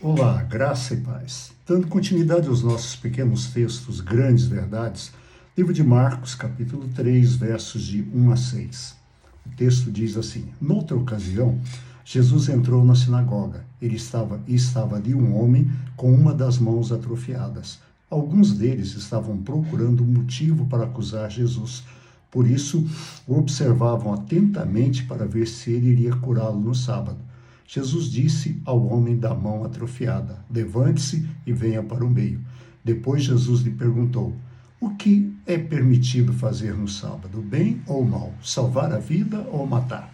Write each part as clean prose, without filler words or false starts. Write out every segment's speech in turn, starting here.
Olá, graça e paz. Dando continuidade aos nossos pequenos textos, Grandes Verdades, livro de Marcos, capítulo 3, versos de 1 a 6. O texto diz assim: Noutra ocasião, Jesus entrou na sinagoga. Estava ali um homem com uma das mãos atrofiadas. Alguns deles estavam procurando um motivo para acusar Jesus. Por isso, o observavam atentamente para ver se ele iria curá-lo no sábado. Jesus disse ao homem da mão atrofiada: Levante-se e venha para o meio. Depois Jesus lhe perguntou: O que é permitido fazer no sábado, bem ou mal? Salvar a vida ou matar?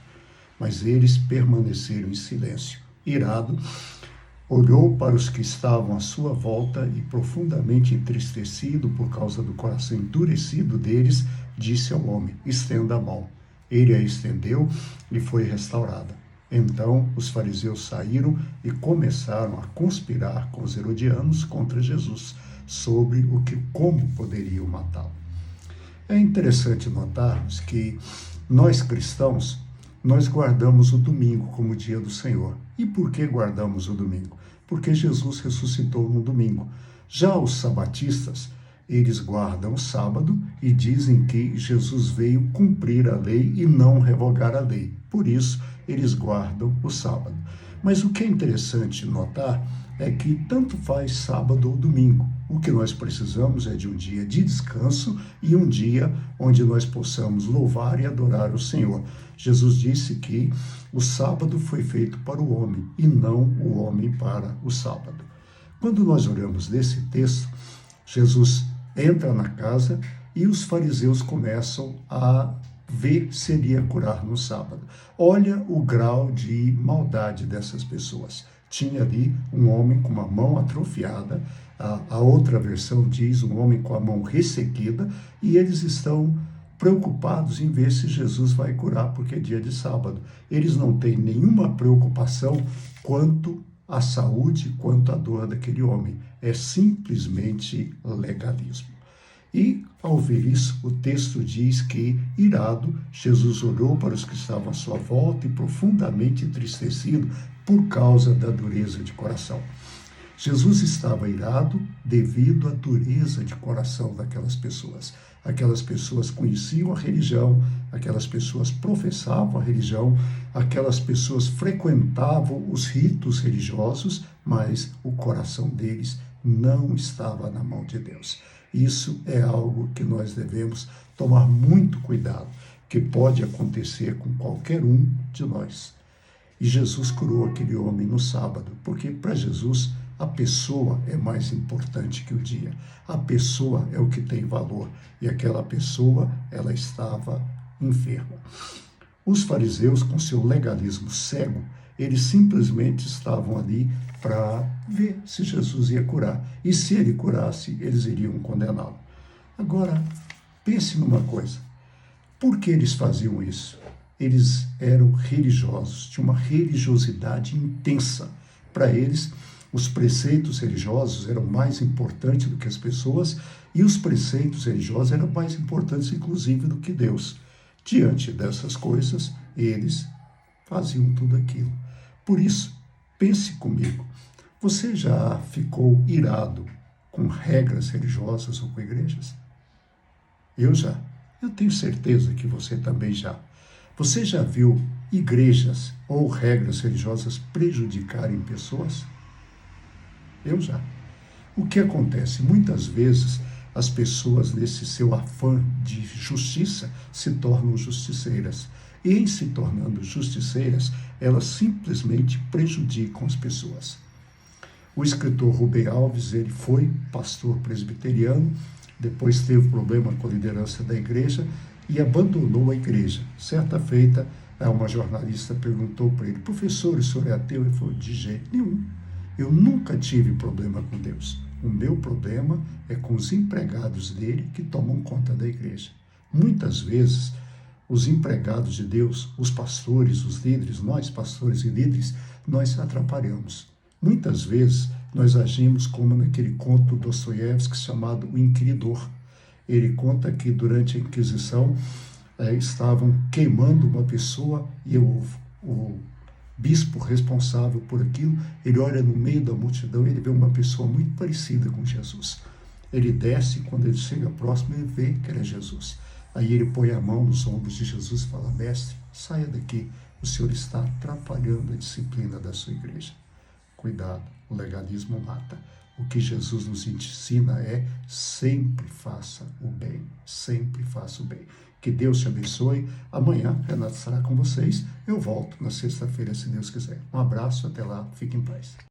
Mas eles permaneceram em silêncio. Irado, olhou para os que estavam à sua volta e, profundamente entristecido por causa do coração endurecido deles, disse ao homem: Estenda a mão. Ele a estendeu e foi restaurada. Então os fariseus saíram e começaram a conspirar com os herodianos contra Jesus sobre como poderiam matá-lo. É interessante notarmos que nós cristãos, nós guardamos o domingo como dia do Senhor. E por que guardamos o domingo? Porque Jesus ressuscitou no domingo. Já os sabatistas, eles guardam o sábado e dizem que Jesus veio cumprir a lei e não revogar a lei. Por isso, eles guardam o sábado. Mas o que é interessante notar é que tanto faz sábado ou domingo. O que nós precisamos é de um dia de descanso e um dia onde nós possamos louvar e adorar o Senhor. Jesus disse que o sábado foi feito para o homem e não o homem para o sábado. Quando nós olhamos nesse texto, Jesus entra na casa e os fariseus começam a ver se ele ia curar no sábado. Olha o grau de maldade dessas pessoas. Tinha ali um homem com uma mão atrofiada, a outra versão diz um homem com a mão ressequida, e eles estão preocupados em ver se Jesus vai curar porque é dia de sábado. Eles não têm nenhuma preocupação quanto à saúde, quanto à dor daquele homem. É simplesmente legalismo. E, ao ver isso, o texto diz que, irado, Jesus olhou para os que estavam à sua volta e profundamente entristecido por causa da dureza de coração. Jesus estava irado devido à dureza de coração daquelas pessoas. Aquelas pessoas conheciam a religião, aquelas pessoas professavam a religião, aquelas pessoas frequentavam os ritos religiosos, mas o coração deles não estava na mão de Deus. Isso é algo que nós devemos tomar muito cuidado, que pode acontecer com qualquer um de nós. E Jesus curou aquele homem no sábado, porque para Jesus a pessoa é mais importante que o dia. A pessoa é o que tem valor, e aquela pessoa, ela estava enferma. Os fariseus, com seu legalismo cego, eles simplesmente estavam ali para ver se Jesus ia curar. E se ele curasse, eles iriam condená-lo. Agora, pense numa coisa. Por que eles faziam isso? Eles eram religiosos, tinham uma religiosidade intensa. Para eles, os preceitos religiosos eram mais importantes do que as pessoas, e os preceitos religiosos eram mais importantes, inclusive, do que Deus. Diante dessas coisas, eles faziam tudo aquilo. Por isso, pense comigo, você já ficou irado com regras religiosas ou com igrejas? Eu já. Eu tenho certeza que você também já. Você já viu igrejas ou regras religiosas prejudicarem pessoas? Eu já. O que acontece? Muitas vezes as pessoas, nesse seu afã de justiça, se tornam justiceiras. E em se tornando justiceiras, elas simplesmente prejudicam as pessoas. O escritor Rubem Alves, ele foi pastor presbiteriano, depois teve problema com a liderança da igreja e abandonou a igreja. Certa feita, uma jornalista perguntou para ele: professor, o senhor é ateu? Ele falou: de jeito nenhum. Eu nunca tive problema com Deus. O meu problema é com os empregados dele que tomam conta da igreja. Muitas vezes, os empregados de Deus, os pastores, os líderes, nós pastores e líderes, nós atrapalhamos. Muitas vezes, nós agimos como naquele conto Dostoiévski chamado O Inquiridor. Ele conta que durante a Inquisição estavam queimando uma pessoa e o bispo responsável por aquilo, ele olha no meio da multidão e ele vê uma pessoa muito parecida com Jesus. Ele desce e quando ele chega próximo, ele vê que era Jesus. Aí ele põe a mão nos ombros de Jesus e fala: mestre, saia daqui, o senhor está atrapalhando a disciplina da sua igreja. Cuidado, o legalismo mata. O que Jesus nos ensina é: sempre faça o bem, sempre faça o bem. Que Deus te abençoe. Amanhã, Renato estará com vocês. Eu volto na sexta-feira, se Deus quiser. Um abraço, até lá, fique em paz.